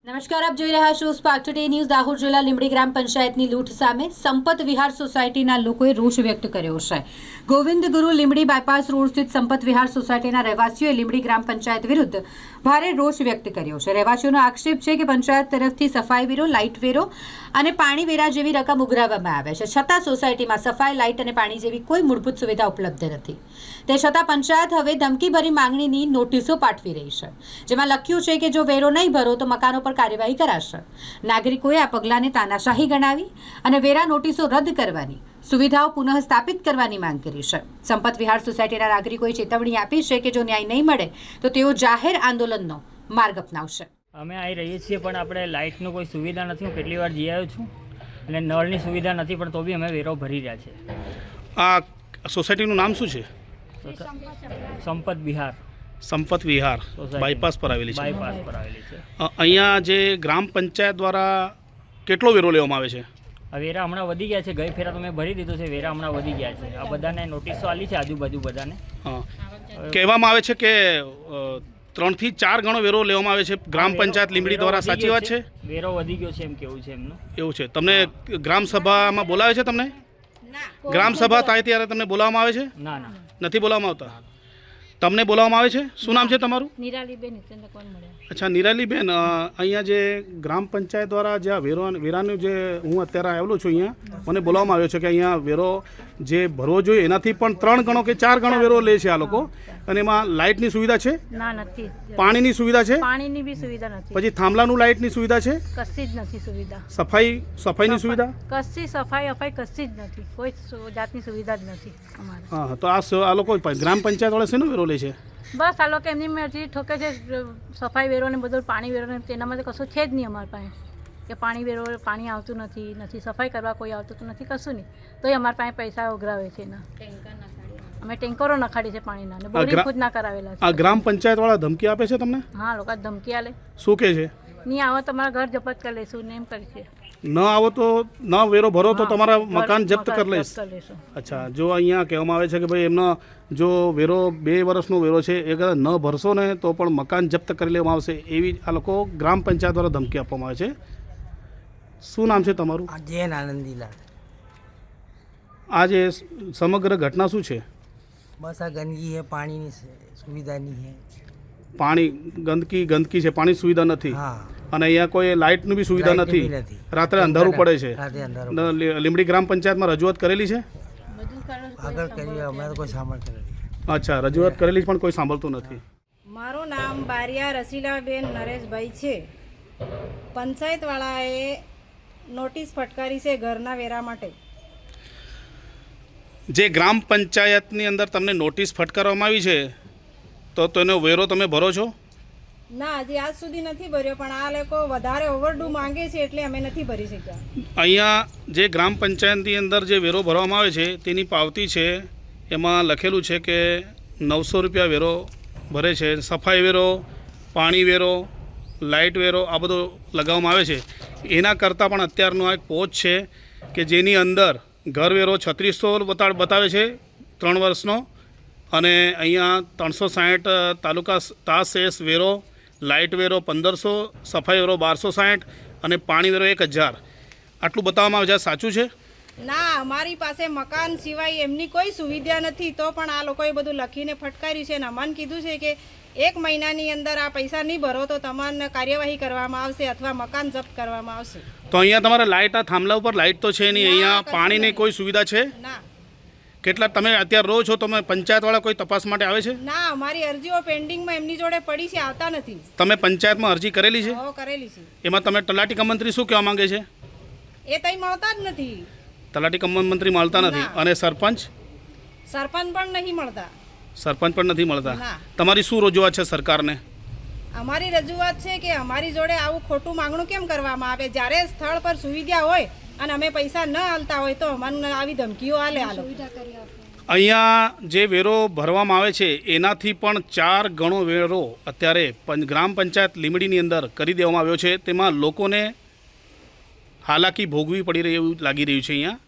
નમસ્કાર, આપ જોઈ રહ્યા છો સ્પાર્ક ટુડે ન્યૂઝ. દાહોદ જિલ્લા લીંબડી ગ્રામ પંચાયતની લૂંટ સામે સંપત વિહાર સોસાયટીના લોકોએ રોષ વ્યક્ત કર્યો છે. ગોવિંદ ગુરુ લીંબડી બાયપાસ રોડ સ્થિત સંપત વિહાર સોસાયટીના રહેવાસીઓએ લીંબડી ગ્રામ પંચાયત વિરુદ્ધ ભારે રોષ વ્યક્ત કર્યો છે. રહેવાસીઓનો આક્ષેપ છે કે પંચાયત તરફથી સફાઈ વેરો, લાઇટ વેરો અને પાણી વેરા જેવી રકમ ઉઘરાવવામાં આવે છે, છતાં સોસાયટીમાં સફાઈ, લાઇટ અને પાણી જેવી કોઈ મૂળભૂત સુવિધા ઉપલબ્ધ નથી. તે છતાં પંચાયત હવે ધમકીભરી માંગણીની નોટિસો પાઠવી રહી છે, જેમાં લખ્યું છે કે જો વેરો નહીં ભરો તો મકાનો પર કાર્યવાહી કરાશે. નાગરિકોએ આ પગલાંને તાનાશાહી ગણાવી અને વેરા નોટિસો રદ કરવાની, સુવિધાઓ પુનઃ સ્થાપિત કરવાની માંગ કરી છે. સંપત વિહાર સોસાયટીના નાગરિકોએ ચેતવણી આપી છે કે જો ન્યાય નહીં મળે તો તેઓ જાહેર આંદોલનનો માર્ગ અપનાવશે. અમે આવી રહીએ છીએ, પણ આપણે લાઇટનો કોઈ સુવિધા નથી. હું કેટલી વાર જઈ આવ્યો છું અને નળની સુવિધા નથી, પણ તો બી અમે વેરો ભરી રહ્યા છીએ. આ સોસાયટીનું નામ શું છે? સંપત વિહાર. સંપત વિહાર બાયપાસ પર આવેલી છે. બાયપાસ પર આવેલી છે. અહીંયા જે ગ્રામ પંચાયત દ્વારા કેટલો વેરો લેવામાં આવે છે? આ વેરા હમણાં વધી ગયા છે. ગઈ ફેરા તો મેં ભરી દીધો છે. વેરા હમણાં વધી ગયા છે. આ બધાને નોટિસો આલી છે, આજુબાજુ બધાને. કહેવામાં આવે છે કે 3 થી 4 ગણો વેરો લેવામાં આવે છે ગ્રામ પંચાયત લીંબડી દ્વારા. સાચી વાત છે? વેરો વધી ગયો છે એમ કેવું છે એમનું. એવું છે. તમને ગ્રામ સભામાં બોલાવે છે? તમને ગ્રામ સભા થાય ત્યારે તમને બોલાવવામાં આવે છે? ના ના, નથી બોલાવવામાં આવતા. તમને બોલાવવામાં આવે છે? શું નામ છે તમારું? નિરાલીબેન. અચ્છા, નિરાલીબેન, અહીંયા જે ગ્રામ પંચાયત દ્વારા જે વેરાનું જે હું અત્યારે આવેલો છું, અહીંયા મને બોલાવવામાં આવ્યો છે કે અહીંયા વેરો જે ભરવો જોઈએ એનાથી પણ 3 ગણો કે 4 ગણો વેરો લે છે આ લોકો. અને એમાં લાઇટની સુવિધા છે? ના, નથી. પાણીની સુવિધા છે? પાણીની બી સુવિધા નથી. પછી થાંભલાનું લાઇટની સુવિધા છે? કશી જ નથી સુવિધા. સફાઈની સુવિધા? કશી સફાઈ કશી જ નથી. કોઈ જાતની સુવિધા જ નથી અમારે. હા, તો આ લોકો ગ્રામ પંચાયત વાળા શેનો વેરો લે છે? બસ આ લોકો એમની મરજી ઠોકે છે. સફાઈ વેરો ને બધું, પાણી વેરો ને તેનામાં તો કશું છે જ નહીં અમારી પાસે. કે પાણી વેરો, પાણી આવતું નથી, સફાઈ કરવા કોઈ આવતું તો નથી, કશું નહીં. તોય અમારી પાસે પૈસા ઉઘરાવે છે એના. અમે ટેન્કરો નખાડી છે પાણીના અને બોરિંગ ખુદ ના કરાવેલા છે. આ ગ્રામ પંચાયત વાળા ધમકી આપે છે તમને? હા, લોકો ધમકી આલે. શું કહે છે? નહીં આવો તમારા ઘર જપ્ત કરી લઈશું ને એમ કરી છે. ન આવો તો ન વેરો ભરો તો તમારા મકાન જપ્ત કરી લઈશ. અચ્છા, જો અહીંયા કહેવામાં આવે છે કે ભાઈ એમનો જો વેરો 2 વર્ષનો વેરો છે એ કદાચ ન ભરશો ને તો પણ મકાન જપ્ત કરી લેવામાં આવશે, એવી આ લોકો ગ્રામ પંચાયત દ્વારા ધમકી આપવામાં આવે છે. શું નામ છે તમારું? જૈન આનંદીલાલ. આ જે સમગ્ર ઘટના શું છે? બસ આ ગંદકી है, પાણીની સુવિધા નહીં है. પાણી ગંદકી છે, પાણી સુવિધા નથી. હા. અને અહીંયા કોઈ લાઇટની બી સુવિધા લાઇટની નથી. બી નથી. રાત્રે અંધારું પડે છે. રાતે અંધારું. લીંબડી ગ્રામ પંચાયતમાં રજૂઆત કરેલી છે? આગળ કરી અમે તો કોઈ સાંભળતા નથી. અચ્છા, રજૂઆત કરેલી પણ કોઈ સાંભળતું નથી. મારું નામ બારિયા રસીલાબેન નરેશભાઈ છે. પંચાયતવાળાએ નોટિસ ફટકારી છે ઘરના વેરા માટે. જે ગ્રામ પંચાયતની અંદર તમને નોટિસ ફટકારવામાં આવી છે તો તેનો વેરો તમે ભરો છો? ના, હજી આજ સુધી નથી ભર્યો, પણ આ લોકો વધારે ઓવરડ્યુ માંગે છે એટલે અમે નથી ભરી શક્યા. અહીંયા જે ગ્રામ પંચાયતની અંદર જે વેરો ભરવામાં આવે છે તેની પાવતી છે, એમાં લખેલું છે કે 900 રૂપિયા વેરો ભરે છે. સફાઈ વેરો, પાણી વેરો, લાઇટ વેરો આ બધો લગાવવામાં આવે છે. એના કરતાં પણ અત્યારનો આ એક પોસ્ટ છે કે જેની અંદર ઘરવેરો 3600 બતાવે છે 3 વર્ષનો, અને અહીંયા 360 તાલુકા તાસેસ વેરો, લાઇટ વેરો 1500, સફાઈ વેરો 1260 અને પાણી વેરો 1000 આટલું બતાવવામાં આવે છે. સાચું છે? ના, અમારી પાસે મકાન સિવાય એમની કોઈ સુવિધા નથી, તો પણ આ લોકોએ બધું લખીને ફટકાર્યું છે. અને અમને કીધું છે કે 1 મહિનાની અંદર આ પૈસા નહીં ભરો તો તમને કાર્યવાહી કરવામાં આવશે અથવા મકાન જપ્ત કરવામાં આવશે. તો અહીંયા તમારે લાઇટ, આ થાંભલા ઉપર લાઇટ તો છે નહીં, અહીંયા પાણીની કોઈ સુવિધા છે? ના. કેટલા તમે અત્યારે રહો છો, તમે પંચાયતવાળા કોઈ તપાસ માટે આવે છે? ના, અમારી અરજીઓ પેન્ડિંગમાં એમની જોડે પડી છે, આવતા નથી. તમે પંચાયતમાં અરજી કરેલી છે? હો, કરેલી છે. એમાં તમે તલાટી કમ મંત્રી શું કહેવા માંગે છે? એ તઈ મળતા જ નથી. તલાટી કમ મંત્રી મળતા નથી. અને સરપંચ પણ નહીં મળતા. સરપંચ પણ નથી મળતા. ના. તમારી શું રજૂઆત છે સરકારને? અમારી રજૂઆત છે કે અમારી જોડે આવું ખોટું માંગણું કેમ કરવામાં આવે? જ્યારે સ્થળ પર સુવિધા હોય અને અમે પૈસા ન આલતા હોય તો અમને આવી ધમકીઓ આલે. અહીંયા જે વેરો ભરવામાં આવે છે એનાથી પણ 4 ગણો વેરો અત્યારે ગ્રામ પંચાયત લીંબડીની અંદર કરી દેવામાં આવ્યો છે. તેમાં લોકોને હાલાકી ભોગવી પડી રહી એવું લાગી રહ્યું છે અહીંયા.